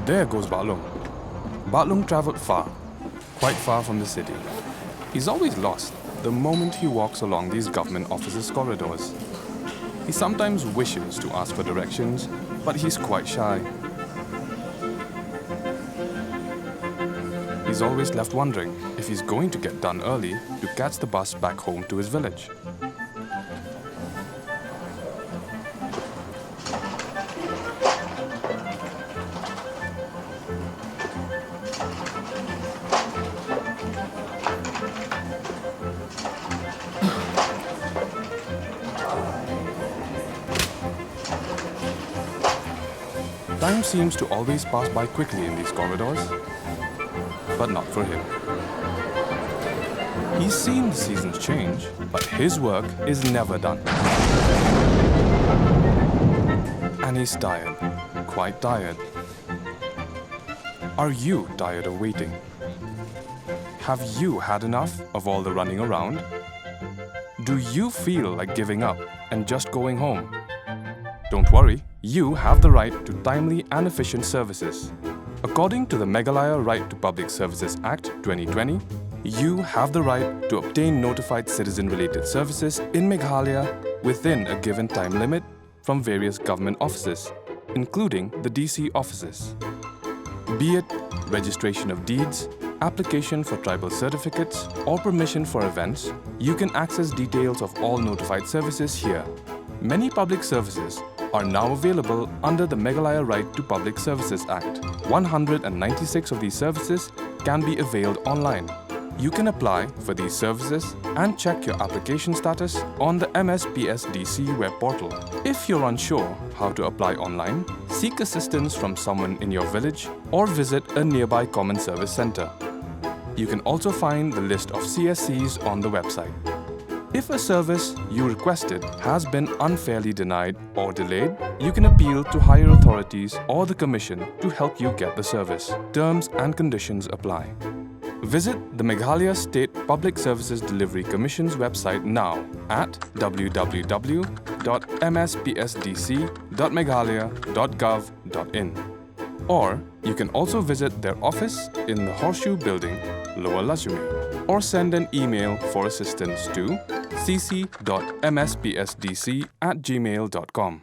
There goes Balung. Balung travelled far, quite far from the city. He's always lost the moment he walks along these government offices' corridors. He sometimes wishes to ask for directions, but he's quite shy. He's always left wondering if he's going to get done early to catch the bus back home to his village. Time seems to always pass by quickly in these corridors, but not for him. He's seen the seasons change, but his work is never done. And he's tired, quite tired. Are you tired of waiting? Have you had enough of all the running around? Do you feel like giving up and just going home? Don't worry, you have the right to timely and efficient services. According to the Meghalaya Right to Public Services Act 2020, you have the right to obtain notified citizen-related services in Meghalaya within a given time limit from various government offices, including the DC offices. Be it registration of deeds, application for tribal certificates, or permission for events, you can access details of all notified services here. Many public services are now available under the Meghalaya Right to Public Services Act. 196 of these services can be availed online. You can apply for these services and check your application status on the MSPSDC web portal. If you're unsure how to apply online, seek assistance from someone in your village or visit a nearby common service center. You can also find the list of CSCs on the website. If a service you requested has been unfairly denied or delayed, you can appeal to higher authorities or the Commission to help you get the service. Terms and conditions apply. Visit the Meghalaya State Public Services Delivery Commission's website now at www.mspsdc.meghalaya.gov.in. Or you can also visit their office in the Horseshoe Building, Lower Lajmi, or send an email for assistance to cc.mspsdc@gmail.com.